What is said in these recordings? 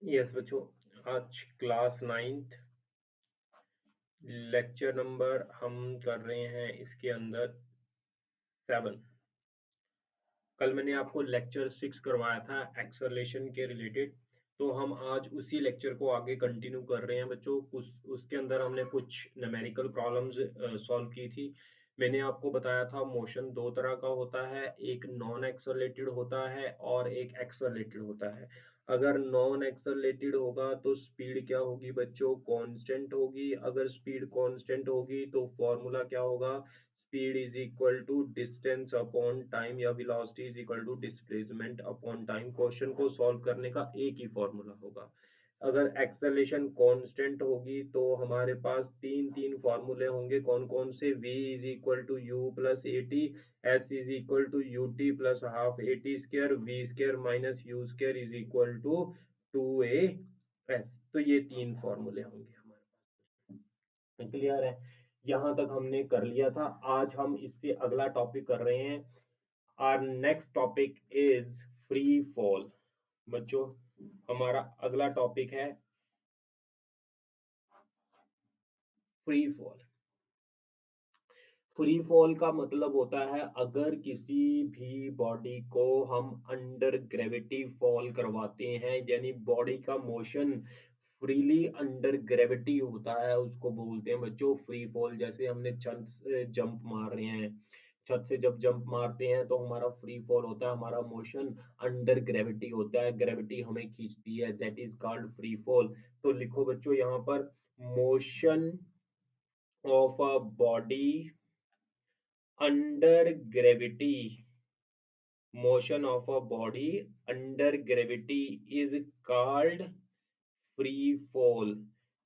Yes बच्चों, आज class 9th lecture number हम कर रहे हैं इसके अंदर 7। कल मैंने आपको लेक्चर 6 करवाया था एक्सेलरेशन के रिलेटेड, तो हम आज उसी लेक्चर को आगे कंटिन्यू कर रहे हैं बच्चों। उसके अंदर हमने कुछ न्यूमेरिकल प्रॉब्लम्स सॉल्व की थी। मैंने आपको बताया था मोशन दो तरह का होता है, एक नॉन एक्सेलरेटेड होता है और एक एक्सेलरेटेड होता है। अगर नॉन एक्सेलरेटेड होगा तो स्पीड क्या होगी बच्चों, कांस्टेंट होगी। अगर स्पीड कांस्टेंट होगी तो फॉर्मूला क्या होगा, speed is equal to distance upon time या velocity is equal to displacement upon time. Question को सॉल्व करने का एक ही फॉर्मूला होगा। अगर एक्सेलरेशन कांस्टेंट होगी तो हमारे पास तीन तीन फॉर्मूले होंगे। कौन कौन से, v is equal to u plus a t, s is equal to u t plus half a t square, v square minus u square is equal to 2a s. तो ये तीन फॉर्मूले होंगे हमारे पास। क्लियर है? यहां तक हमने कर लिया था। आज हम इससे अगला टॉपिक कर रहे हैं। Our next topic is free fall. बच्चों, हमारा अगला टॉपिक है फ्री फॉल। फ्री फॉल का मतलब होता है अगर किसी भी बॉडी को हम अंडर ग्रेविटी फॉल करवाते हैं, यानी बॉडी का मोशन फ्रीली अंडर ग्रेविटी होता है, उसको बोलते हैं बच्चों फ्री फॉल। जैसे हमने छत से जंप मार रहे हैं, छत से जब जंप मारते हैं तो हमारा फ्री फॉल होता है, हमारा मोशन अंडर ग्रेविटी होता है, ग्रेविटी हमें खींचती है, that is called free fall. तो लिखो बच्चों यहाँ पर, motion of a body under gravity, motion of a body under gravity is called free fall.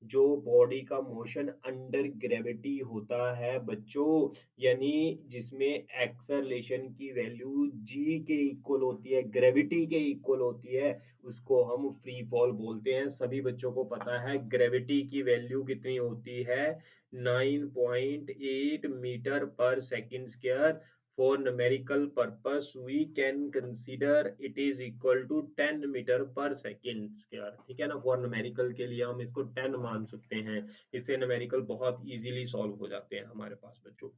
जो बॉडी का मोशन अंडर ग्रेविटी होता है बच्चों, यानी जिसमें एक्सेलरेशन की वैल्यू जी के इक्वल होती है, ग्रेविटी के इक्वल होती है, उसको हम फ्री फॉल बोलते हैं। सभी बच्चों को पता है ग्रेविटी की वैल्यू कितनी होती है, 9.8 metre per second square. For numerical purpose, we can consider it is equal to 10 metre पर सेकेंड स्क्वायर। ठीक है ना, फॉर न्यूमेरिकल के लिए हम इसको 10 मान सकते हैं। इससे न्यूमेरिकल बहुत इजीली सॉल्व हो जाते हैं हमारे पास बच्चों।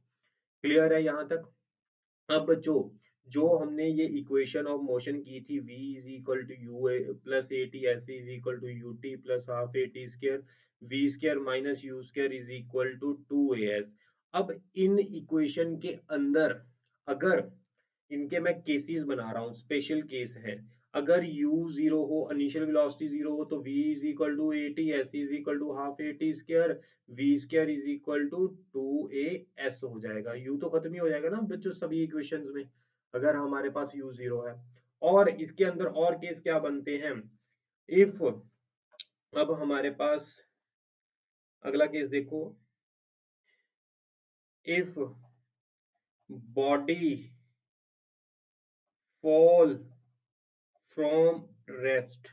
क्लियर है यहाँ तक? अब बच्चों, जो हमने ये इक्वेशन ऑफ मोशन की थी, v is equal to u plus a t, s is equal to u t plus half a t square, v square minus u square is equal to 2as। अब in equation के अंदर अगर इनके मैं cases बना रहा हूँ, special case है। अगर u जीरो हो, इनिशियल वेलोसिटी जीरो हो, तो v is equal to a t, s is equal to half a t square, v square is equal to 2a s हो जाएगा। u तो खत्म ही हो जाएगा ना बच्चों सभी इक्वेशंस में, अगर हमारे पास u जीरो है। और इसके अंदर और केस क्या बनते हैं, इफ, अब हमारे पास अगला केस देखो, if body fall from rest.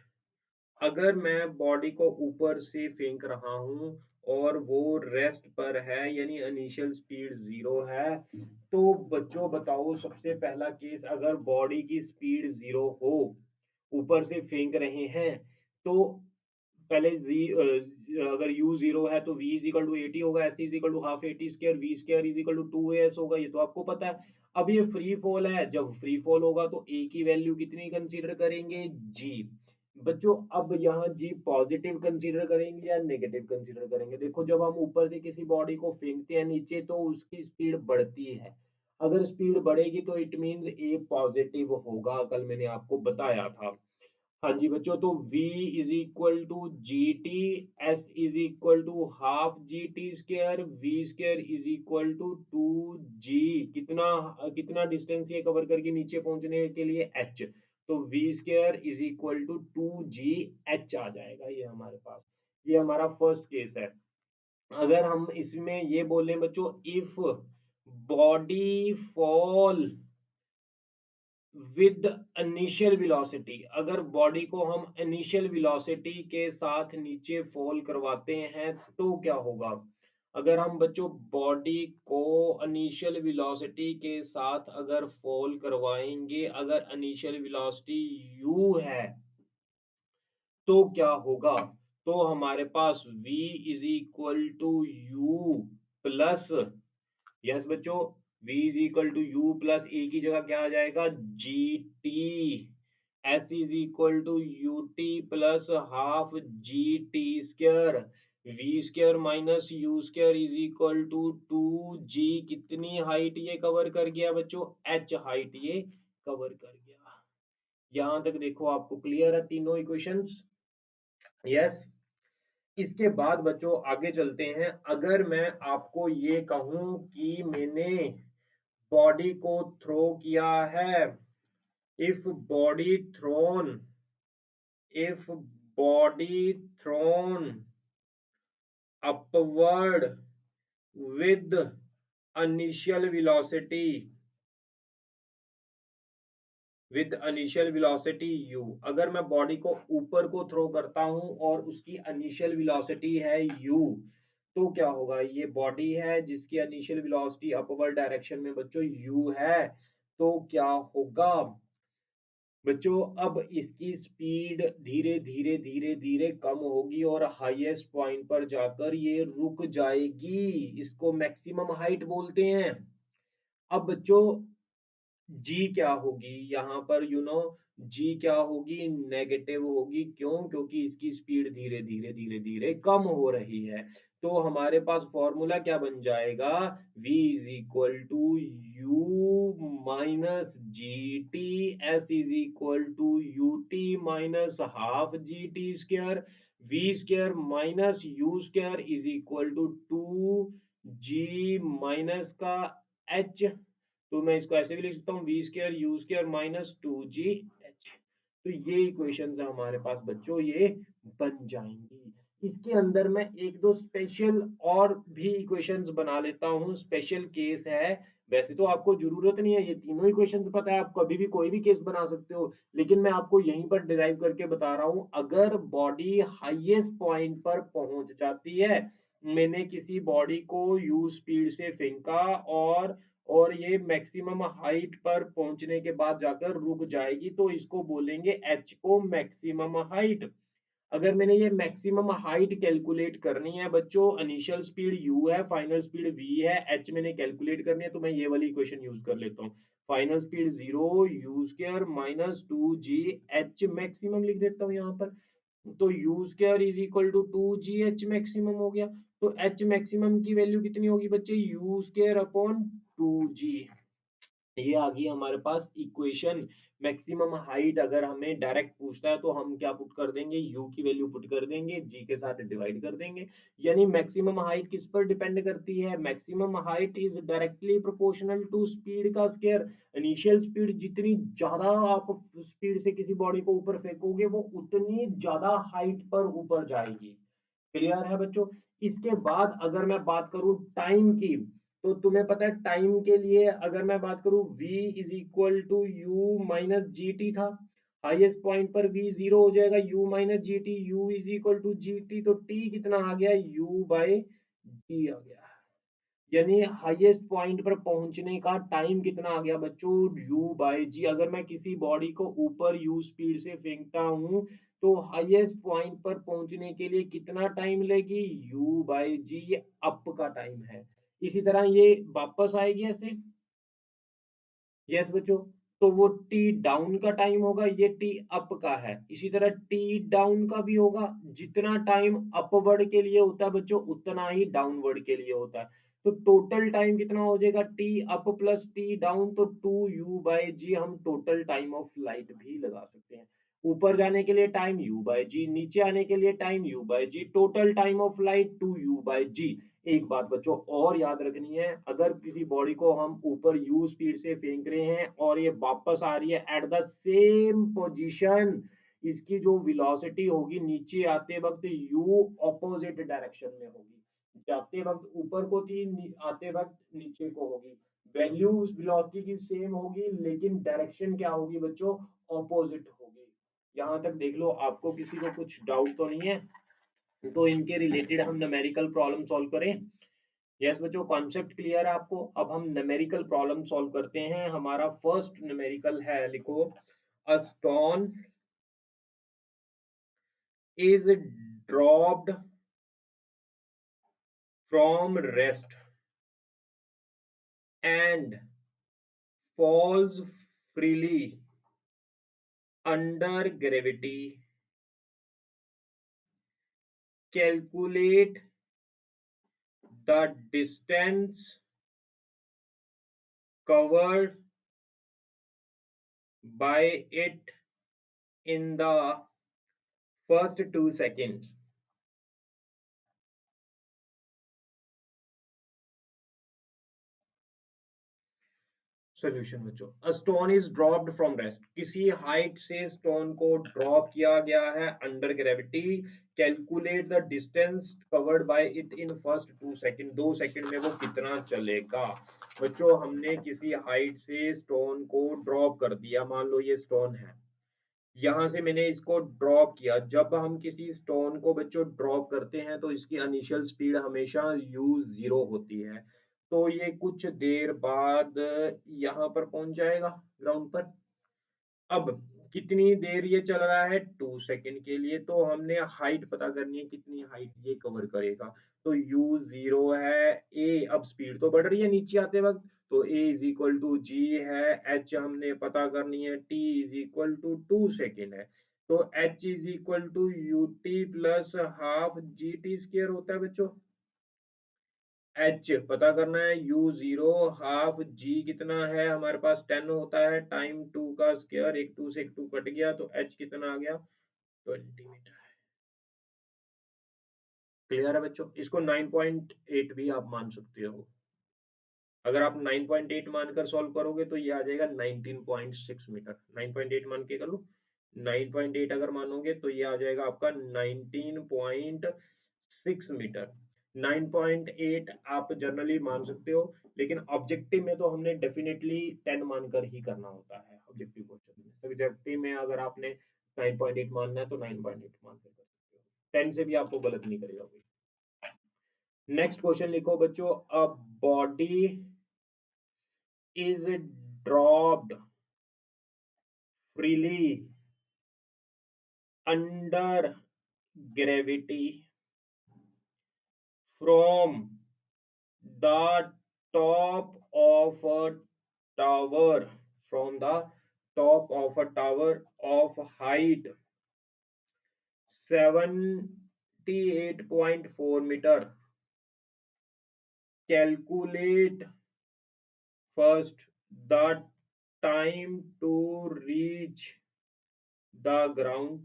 अगर मैं बॉडी को ऊपर से फेंक रहा हूं और वो रेस्ट पर है, यानी इनिशियल स्पीड जीरो है, तो बच्चों बताओ सबसे पहला केस, अगर बॉडी की स्पीड जीरो हो, ऊपर से फेंक रहे हैं, तो पहले अगर u जीरो है तो v is equal to a t होगा, s is equal to half a t square, v square is equal to 2as होगा, ये तो आपको पता है। अब ये फ्री फॉल है, जब फ्री फॉल होगा तो a की वैल्यू कितनी कंसीडर करेंगे, g। बच्चों अब यहाँ जी पॉजिटिव कंसीडर करेंगे या नेगेटिव कंसीडर करेंगे? देखो जब हम ऊपर से किसी बॉडी को फेंकते हैं नीचे तो उसकी स्पीड बढ़ती है। अगर स्पीड बढ़ेगी तो इट मींस ए पॉजिटिव होगा, कल मैंने आपको बताया था। हाँ जी बच्चों, तो v is equal to g t, s is equal to half g t square, v square is equal to 2g। कितना कितना डिस्टेंस ये कवर करके नीचे पहुंचने के लिए, h। तो v square is equal to 2g h आ जाएगा ये हमारे पास। ये हमारा फर्स्ट केस है। अगर हम इसमें ये बोले बच्चों, if body fall with initial velocity, अगर बॉडी को हम इनिशियल वेलोसिटी के साथ नीचे फॉल करवाते हैं तो क्या होगा? अगर हम बच्चों बॉडी को इनिशियल वेलोसिटी के साथ अगर फॉल करवाएंगे, अगर इनिशियल वेलोसिटी u है, तो क्या होगा? तो हमारे पास v is equal to u plus, yes बच्चों, v is equal to u plus a की जगह क्या आ जाएगा, g t. s is equal to u t plus half g t square, v square minus u square is equal to two g. कितनी height ये cover कर गया बच्चों, h हाइट ये कवर कर गया। यहां तक देखो आपको क्लियर है तीनों इक्वेशंस? यस। इसके बाद बच्चों आगे चलते हैं। अगर मैं आपको ये कहूं कि मैंने बॉडी को थ्रो किया है, if body thrown, if body thrown upward with initial velocity, with initial velocity u, अगर मैं बॉडी को ऊपर को थ्रो करता हूं और उसकी इनिशियल वेलोसिटी है u, तो क्या होगा? ये बॉडी है जिसकी इनिशियल वेलोसिटी अपवर्ड डायरेक्शन में बच्चों u है, तो क्या होगा बच्चों? अब इसकी स्पीड धीरे धीरे धीरे धीरे कम होगी और हाईएस्ट पॉइंट पर जाकर ये रुक जाएगी। इसको मैक्सिमम हाइट बोलते हैं। अब बच्चों जी क्या होगी यहाँ पर, जी क्या होगी, नेगेटिव होगी। क्यों? क्योंकि इसकी स्पीड धीरे धीरे धीरे धीरे कम हो रही है। तो हमारे पास फॉर्मूला क्या बन जाएगा, v is equal to u minus g t, s is equal to u t minus half g t square, v square minus u square is equal to two g minus का h. तो मैं इसको ऐसे भी लिख सकता हूँ, v square u square minus two g h. तो ये इक्वेशन हमारे पास बच्चों ये बन जाएंगी। इसके अंदर मैं एक दो स्पेशल और भी इक्वेशंस बना लेता हूँ, स्पेशल केस है। वैसे तो आपको जरूरत नहीं है, ये तीनों इक्वेशंस पता है, आप कभी भी कोई भी केस बना सकते हो, लेकिन मैं आपको यहीं पर डिराइव करके बता रहा हूँ। अगर बॉडी हाईएस्ट पॉइंट पर पहुंच जाती है, मैंने किसी बॉडी को यू स्पीड से फेंका और ये मैक्सिमम हाइट पर पहुंचने के बाद जाकर रुक जाएगी, तो इसको बोलेंगे एच को मैक्सिमम हाइट। अगर मैंने ये मैक्सिमम हाइट कैलकुलेट करनी है बच्चों, इनिशियल स्पीड u है, फाइनल स्पीड v है, h मैंने कैलकुलेट करनी है, तो मैं ये वाली इक्वेशन यूज कर लेता हूँ। Final speed 0 u square minus two g h maximum लिख देता हूँ यहाँ पर। तो u square is equal to two g h maximum हो गया। तो एच मैक्सिमम की वैल्यू कितनी होगी बच्चे, यू स्क्वायर अपॉन टू जी। ये आ गई हमारे पास इक्वेशन। मैक्सिमम हाइट अगर हमें डायरेक्ट पूछता है तो हम क्या पुट कर देंगे, u की वैल्यू पुट कर देंगे, g के साथ डिवाइड कर देंगे। यानी मैक्सिमम हाइट किस पर डिपेंड करती है, maximum height is directly proportional to speed का स्क्वायर। इनिशियल स्पीड जितनी ज्यादा आप स्पीड से किसी बॉडी को ऊपर फेंकोगे, वो उतनी ज्यादा हाइट पर ऊपर जाएगी। क्लियर है बच्चों? इसके बाद अगर मैं बात करूं टाइम की, तो तुम्हें पता है टाइम के लिए अगर मैं बात करूं, v is equal to u minus g t था। हाईएस्ट पॉइंट पर v जीरो हो जाएगा, u minus g t, u is equal to g t, तो t कितना आ गया, u बाय जी आ गया। यानी हाईएस्ट पॉइंट पर पहुंचने का टाइम कितना आ गया बच्चों, u बाय जी। अगर मैं किसी बॉडी को ऊपर u स्पीड से फेंकता हूं, तो हाईएस्ट पॉइंट पर पहुंचने के लिए कितना टाइम लेगी, u बाय जी। ये अप का टाइम है। इसी तरह ये वापस आएगी ऐसे। यस बच्चों। तो वो टी डाउन का टाइम होगा, ये टी अप का है। इसी तरह टी डाउन का भी होगा। जितना टाइम अपवर्ड के लिए होता है बच्चों, उतना ही डाउनवर्ड के लिए होता है। तो टोटल टाइम कितना हो जाएगा, T up plus T down, तो टू यू बाय जी। हम टोटल टाइम ऑफ फ्लाइट भी लगा सकते हैं। ऊपर जाने के लिए टाइम u बाय जी, नीचे आने के लिए time u by g, total time of flight two u by g. एक बात बच्चों और याद रखनी है, अगर किसी बॉडी को हम ऊपर u स्पीड से फेंक रहे हैं और ये वापस आ रही है एट द सेम पोजीशन, इसकी जो वेलोसिटी होगी नीचे आते वक्त u ऑपोजिट डायरेक्शन में होगी। जाते वक्त ऊपर को थी, आते वक्त नीचे को होगी। वैल्यू वेलोसिटी की सेम होगी, लेकिन डायरेक्शन क्या होगी बच्चों, ऑपोजिट होगी। यहाँ तक देख लो, आपको किसी को कुछ डाउट तो नहीं है? तो इनके रिलेटेड हम न्यूमेरिकल प्रॉब्लम सॉल्व करें। यस बच्चों, कॉन्सेप्ट क्लियर है आपको? अब हम न्यूमेरिकल प्रॉब्लम सॉल्व करते हैं। हमारा फर्स्ट न्यूमेरिकल है, लिखो, a stone is dropped from rest and falls freely under gravity, calculate the distance covered by it in the first 2 seconds. Solution बच्चों, a stone is dropped from rest, किसी height से stone को drop किया गया है under gravity, calculate the distance covered by it in first 2 second, 2 second में वो कितना चलेगा। बच्चों हमने किसी हाइट से स्टोन को ड्रॉप कर दिया, मान लो ये स्टोन है, यहाँ से मैंने इसको ड्रॉप किया। जब हम किसी स्टोन को बच्चों ड्रॉप करते हैं तो इसकी इनिशियल स्पीड हमेशा u0 होती है, तो ये कुछ देर बाद यहाँ पर पहुंच जाएगा ग्राउंड पर। अब कितनी देर ये चल रहा है, 2 सेकंड के लिए, तो हमने हाइट पता करनी है कितनी हाइट ये कवर करेगा। तो u0 है a, अब स्पीड तो बढ़ रही है नीचे आते वक्त, तो a is equal to g है, h हमने पता करनी है, t is equal to 2 second है, तो h is equal to u t plus half g t square होता है बच्चों। एच पता करना है, u0 हाफ जी कितना है हमारे पास 10 होता है, टाइम 2 का स्क्वायर, एक 2 से एक 2 कट गया, तो h कितना आ गया, 20 मीटर। क्लियर है बच्चों, इसको 9.8 भी आप मान सकते हो। अगर आप 9.8 मानकर सॉल्व करोगे तो ये आ जाएगा 19.6 मीटर, 9.8 मान के कर लो, 9.8 अगर मानोगे तो ये आ जाएगा आपका 19.6 मीटर। 9.8 आप जनरली मान सकते हो, लेकिन ऑब्जेक्टिव में तो हमने डेफिनेटली 10 मानकर ही करना होता है ऑब्जेक्टिव क्वेश्चन में। सब्जेक्टिव में अगर आपने 9.8 मानना है तो 9.8 मानकर कर सकते हो, 10 से भी आपको गलत नहीं करेगा कोई। नेक्स्ट क्वेश्चन लिखो बच्चों, a body is dropped freely under gravity from the top of a tower, from the top of a tower of height 78.4 meter. Calculate first the time to reach the ground,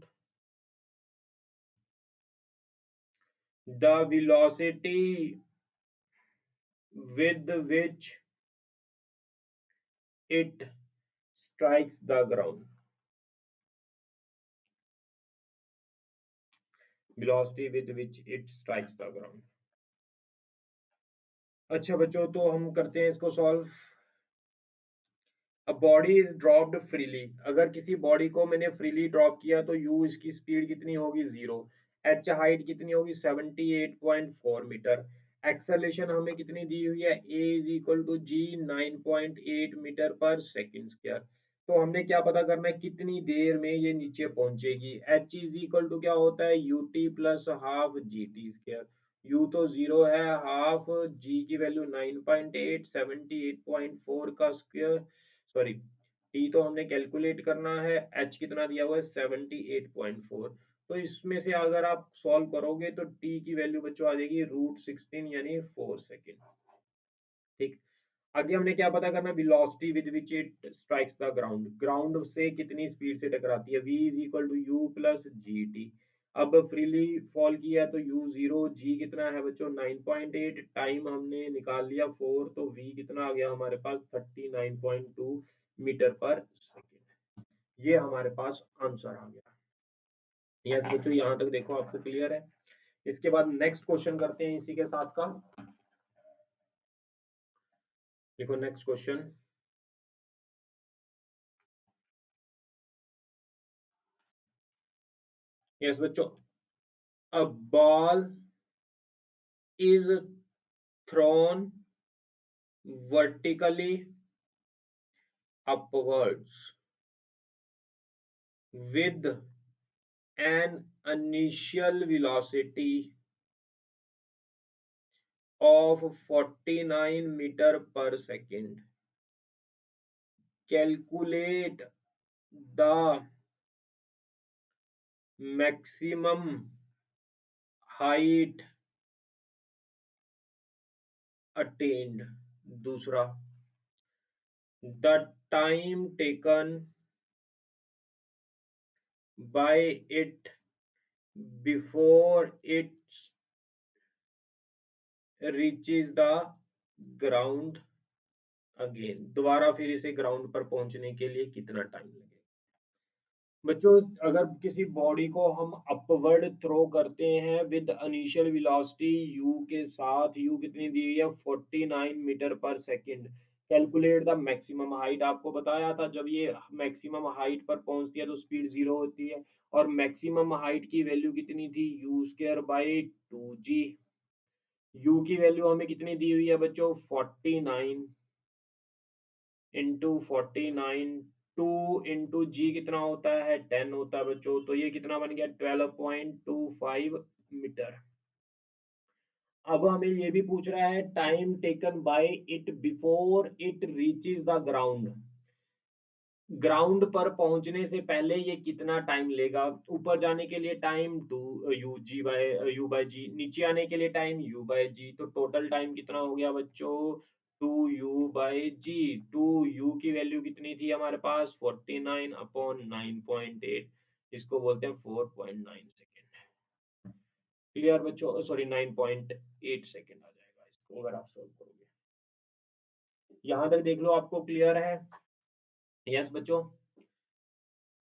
the velocity with which it strikes the ground, velocity with which it strikes the ground। अच्छा बच्चों, तो हम करते हैं इसको solve. अब body is dropped freely, अगर किसी बॉडी को मैंने फ्रीली ड्रॉप किया तो u इसकी स्पीड कितनी होगी 0, h हाइट कितनी होगी 78.4 मीटर, एक्सेलरेशन हमें कितनी दी हुई है a is equal to g 9.8 metre per second square. तो हमने क्या पता करना है, कितनी देर में ये नीचे पहुंचेगी। h इज इक्वल टू क्या होता है, you t plus half g T square, u तो 0 है, हाफ g की वैल्यू 9.8, 78.4 का स्क्वायर, सॉरी टी तो हमने कैलकुलेट करना है, एच कितना दिया हुआ है 78.4। तो इसमें से अगर आप सॉल्व करोगे तो टी की वैल्यू बच्चों आ जाएगी √16 यानी 4 सेकेंड। ठीक, आगे हमने क्या पता करना, velocity with which it strikes the ground, ground से कितनी स्पीड से टकराती है, v is equal to u plus g t. अब फ्रीली फॉल किया तो u0, g कितना है बच्चों 9.8, टाइम हमने निकाल लिया 4, तो v कितना आ गया हमारे पास 39.2 मीटर पर सेकेंड। ये हमारे पास आंसर आ गया। यस बच्चों, यहाँ तक देखो आपको क्लियर है। इसके बाद नेक्स्ट क्वेश्चन करते हैं इसी के साथ का। देखो नेक्स्ट क्वेश्चन, यस बच्चों, a ball is thrown vertically upwards with an initial velocity of 49 meter per second. Calculate the maximum height attained. दूसरा, the time taken by it before it reaches the ground again. दोबारा फिर इसे ground पर पहुंचने के लिए कितना time लगेगा? बच्चों, अगर किसी बॉडी को हम अपवर्ड थ्रो करते हैं विद इनिशियल वेलोसिटी u के साथ, u कितनी दी हुई है 49 metre per second, calculate the maximum height. आपको बताया था जब ये मैक्सिमम हाइट पर पहुंचती है तो स्पीड जीरो होती है, और मैक्सिमम हाइट की वैल्यू कितनी थी u square by 2g। u की वैल्यू हमें कितनी दी हुई है बच्चों 49 इंटू 49, 2 इंटू जी कितना होता है 10 होता है बच्चों, तो ये कितना बन गया 12.25 मीटर। अब हमें ये भी पूछ रहा है time taken by it before it reaches the ground. Ground पर पहुंचने से पहले ये कितना टाइम लेगा? ऊपर जाने के लिए टाइम टू यू बाय जी, नीचे आने के लिए टाइम यू बाय जी, तो टोटल टाइम कितना हो गया बच्चों 2u/g। 2u की वैल्यू कितनी थी हमारे पास 49 अपॉन 9.8, इसको बोलते हैं 4.9 सेकेंड। क्लियर बच्चों? सॉरी 9.8 सेकेंड आ जाएगा इसको अगर आप सोल्व करोगे। यहां तक देख लो, आपको क्लियर है? यस बच्चों।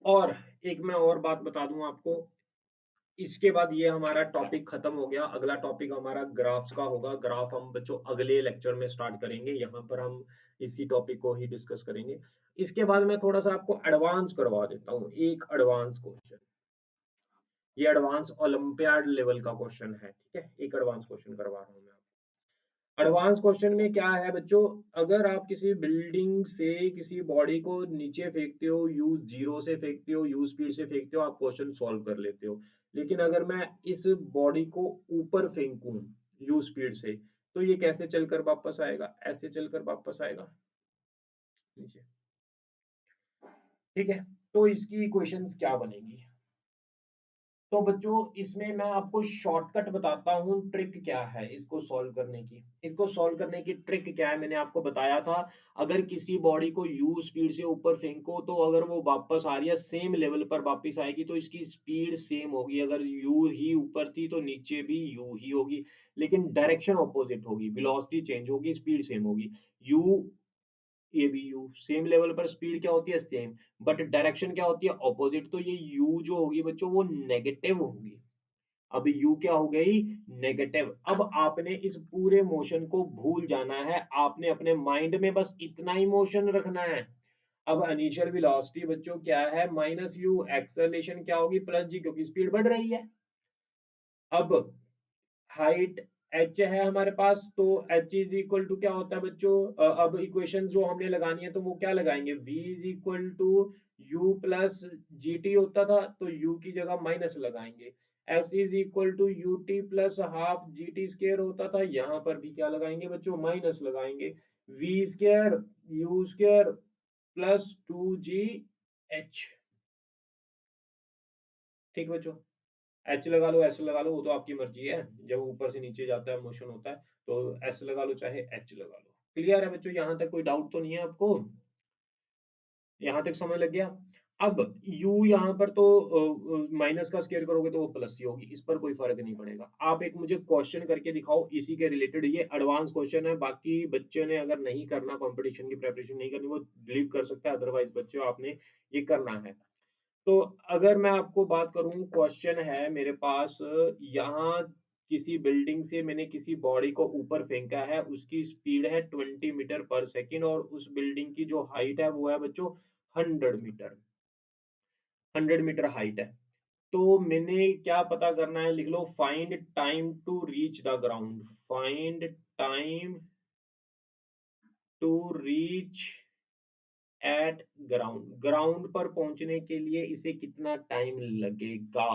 और एक मैं और बात बता दूं आपको, इसके बाद ये हमारा टॉपिक खत्म हो गया। अगला टॉपिक हमारा ग्राफ्स का होगा। ग्राफ हम बच्चों अगले लेक्चर में स्टार्ट करेंगे, यहाँ पर हम इसी टॉपिक को ही डिस्कस करेंगे। इसके बाद मैं थोड़ा सा आपको एडवांस करवा देता हूँ, एक एडवांस क्वेश्चन। ये एडवांस ओलंपियाड लेवल का क्वेश्चन है, ठीक है? एक एडवांस क्वेश्चन करवा रहा हूँ मैं। एडवांस क्वेश्चन में क्या है बच्चों, अगर आप किसी बिल्डिंग से किसी बॉडी को नीचे फेंकते हो, यू जीरो से फेंकते हो, यू स्पीड से फेंकते हो, आप क्वेश्चन सॉल्व कर लेते हो। लेकिन अगर मैं इस बॉडी को ऊपर फेंकूं यू स्पीड से, तो ये कैसे चलकर वापस आएगा? ऐसे चलकर वापस आएगा नीचे, ठीक है? तो इसकी इक्वेशंस क्या बनेगी? तो बच्चों इसमें मैं आपको शॉर्टकट बताता हूँ, ट्रिक क्या है इसको सॉल्व करने की। इसको सॉल्व करने की ट्रिक क्या है, मैंने आपको बताया था। अगर किसी बॉडी को u स्पीड से ऊपर फेंको, तो अगर वो वापस आ रही है सेम लेवल पर वापस आएगी, तो इसकी स्पीड सेम होगी। अगर u ही ऊपर थी तो नीचे भी u ही होगी, लेकिन डायरेक्शन ऑपोजिट होगी, वेलोसिटी चेंज होगी, स्पीड सेम होगी। u, ये भी u सेम लेवल पर, स्पीड क्या होती है सेम, बट डायरेक्शन क्या होती है ऑपोजिट। तो ये u जो होगी बच्चों वो नेगेटिव होगी। अब u क्या हो गई नेगेटिव। अब आपने इस पूरे मोशन को भूल जाना है, आपने अपने माइंड में बस इतना ही मोशन रखना है। अब इनिशियल वेलोसिटी बच्चों क्या है माइनस यू, एक्सेलरेशन क्या होगी प्लस जी, क्योंकि स्पीड बढ़ रही है। अब हाइट h है हमारे पास, तो h इज इक्वल टू क्या होता है बच्चों, अब इक्वेशन जो हमने लगानी है तो वो क्या लगाएंगे, v is equal to u plus g t होता था, तो u की जगह माइनस लगाएंगे। s is equal to u t plus half g t square होता था, यहाँ पर भी क्या लगाएंगे बच्चों माइनस लगाएंगे। v square u square plus 2gh। ठीक बच्चों? एच लगा लो, एस लगा लो, वो तो आपकी मर्जी है। जब ऊपर से नीचे जाता है मोशन होता है, तो एस लगा लो चाहे एच लगा लो। क्लियर है बच्चों? यहाँ तक कोई डाउट तो नहीं है आपको? यहाँ तक समझ लग गया? अब u यहाँ पर तो माइनस का स्केयर करोगे तो वो प्लस ही होगी, इस पर कोई फर्क नहीं पड़ेगा। आप एक मुझे क्वेश्चन करके दिखाओ इसी के रिलेटेड, ये एडवांस क्वेश्चन है। बाकी बच्चे ने अगर नहीं करना, कंपटीशन की प्रेपरेशन नहीं करनी, वो डिलीट कर सकता है, अदरवाइज बच्चों आपने ये करना है। तो अगर मैं आपको बात करूं, क्वेश्चन है मेरे पास, यहाँ किसी बिल्डिंग से मैंने किसी बॉडी को ऊपर फेंका है, उसकी स्पीड है 20 मीटर पर सेकेंड, और उस बिल्डिंग की जो हाइट है वो है बच्चों 100 मीटर। 100 मीटर हाइट है। तो मैंने क्या पता करना है, लिख लो find time to reach the ground. Find time to reach at ground, ground पर पहुंचने के लिए इसे कितना टाइम लगेगा।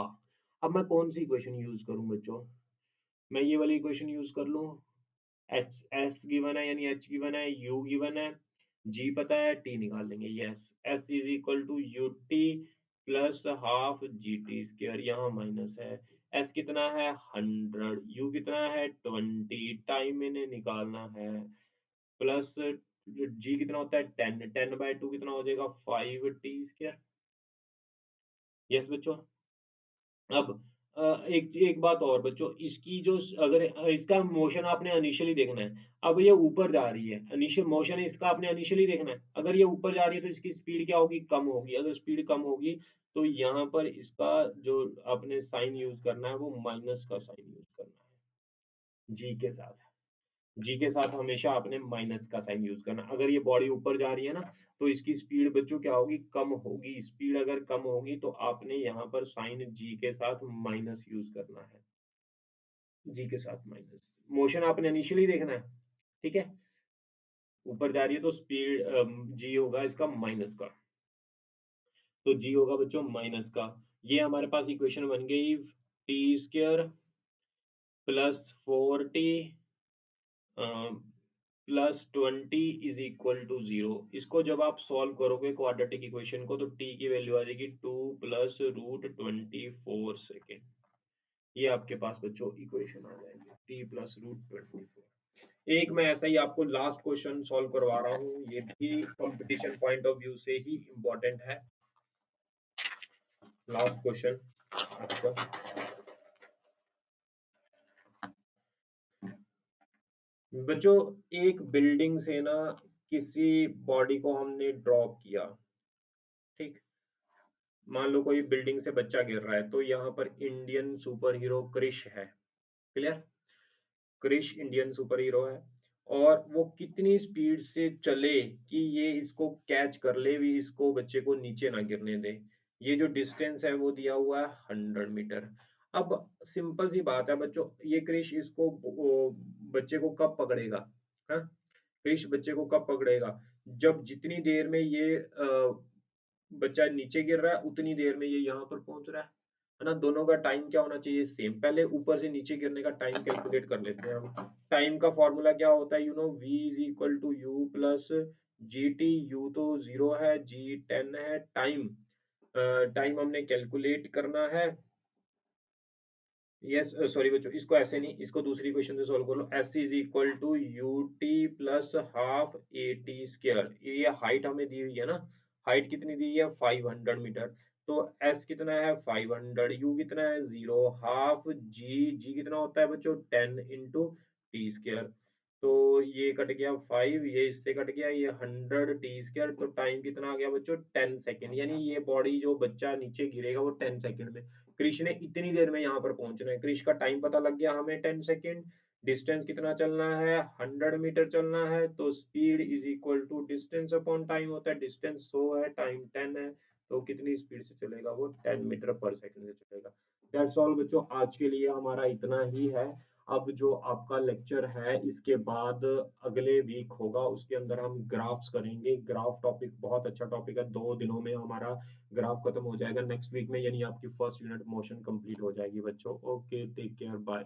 अब मैं कौन सी इक्वेशन यूज करूं बच्चों, मैं ये वाली इक्वेशन यूज कर लूं। एच एस गिवन है यानी एच गिवन है, यू गिवन है, जी पता है, टी निकाल लेंगे। Yes, s is equal to u t plus half g t square, यहाँ माइनस है। एस कितना है 100, यू कितना है 20, टाइम मैंने निकालना है, प्लस जी कितना होता है 10, 10/2 कितना हो जाएगा 5t स्क्र। यस बच्चों। अब एक एक बात और बच्चों, इसकी जो अगर इसका मोशन आपने इनिशियली देखना है। अब ये ऊपर जा रही है, इनिशियल मोशन है इसका, आपने इनिशियली देखना है। अगर ये ऊपर जा रही है तो इसकी स्पीड क्या होगी, कम होगी। अगर स्पीड कम होगी तो यहाँ पर इसका जो आपने साइन यूज करना है वो माइनस का साइन यूज करना है, जी के साथ। जी के साथ हमेशा आपने माइनस का साइन यूज करना। अगर ये बॉडी ऊपर जा रही है ना तो इसकी स्पीड बच्चों क्या होगी, कम होगी। स्पीड अगर कम होगी तो आपने यहाँ पर साइन जी के साथ माइनस यूज करना है, जी के साथ माइनस। मोशन आपने इनिशियली देखना है, ठीक है। ऊपर जा रही है तो स्पीड जी होगा इसका माइनस का, तो जी होगा बच्चों माइनस का। ये हमारे पास इक्वेशन बन गई, t square plus 4t +20 is equal to 0। इसको जब आप सॉल्व करोगे क्वाड्रेटिक इक्वेशन को तो t की वैल्यू आ जाएगी 2 प्लस रूट 24 सेकेंड। ये आपके पास बच्चों इक्वेशन आ जाएगी, t प्लस रूट 24। एक मैं ऐसा ही आपको लास्ट क्वेश्चन सॉल्व करवा रहा हूँ, ये भी कंपटीशन पॉइंट ऑफ व्यू से ही इम्पोर्टेंट है। लास्ट क्वेश्चन आपका, बच्चों एक बिल्डिंग से ना किसी बॉडी को हमने ड्रॉप किया, ठीक। मान लो कोई बिल्डिंग से बच्चा गिर रहा है, तो यहाँ पर इंडियन सुपर हीरो क्रिश है, clear. Krrish Indian superhero है, और वो कितनी स्पीड से चले कि ये इसको कैच कर ले भी, इसको बच्चे को नीचे ना गिरने दे। ये जो डिस्टेंस है वो दिया हुआ है 100 मीटर। अब सिंपल सी बात है बच्चों, ये क्रिश इसको बच्चे को कब पकड़ेगा, हाँ। क्रिश बच्चे को कब पकड़ेगा, जब जितनी देर में ये बच्चा नीचे गिर रहा है उतनी देर में ये यहाँ पर पहुंच रहा है ना। दोनों का टाइम क्या होना चाहिए, सेम। पहले ऊपर से नीचे गिरने का टाइम कैलकुलेट कर लेते हैं हम। टाइम का फॉर्मूला क्या होता है, you know, v is equal to u plus g t. U तो 0 है, जी 10 है। टाइम टाइम हमने कैलकुलेट करना है। यस, सॉरी बच्चों, इसको ऐसे नहीं, इसको दूसरी क्वेश्चन से सॉल्व कर लो। S is equal to u t plus half a t square. ये हाइट हमें दी हुई है ना, हाइट कितनी दी है 500 मीटर। तो एस कितना है 500, यू कितना है 0, हाफ जी, जी कितना होता है बच्चों 10 इंटू टी स्क्र। तो ये कट गया 5, ये इससे कट गया, ये 100 t स्क्र। तो टाइम कितना आ गया बच्चों 10 सेकेंड। यानी ये बॉडी जो बच्चा नीचे गिरेगा वो 10 सेकेंड में, क्रिश ने इतनी देर में यहाँ पर पहुंचना है। क्रिश का टाइम पता लग गया हमें 10 सेकेंड। डिस्टेंस कितना चलना है 100 मीटर चलना है, तो speed is equal to distance upon time होता है। डिस्टेंस 100 है, टाइम 10 है, तो कितनी स्पीड से चलेगा वो 10 मीटर पर सेकेंड से चलेगा। दैट्स ऑल बच्चों, आज के लिए हमारा इतना ही है। अब जो आपका लेक्चर है इसके बाद अगले वीक होगा, उसके अंदर हम ग्राफ्स करेंगे। ग्राफ टॉपिक बहुत अच्छा टॉपिक है, 2 दिनों में हमारा ग्राफ खत्म हो जाएगा। नेक्स्ट वीक में यानी आपकी फर्स्ट यूनिट मोशन कंप्लीट हो जाएगी बच्चों। Okay, take care, bye.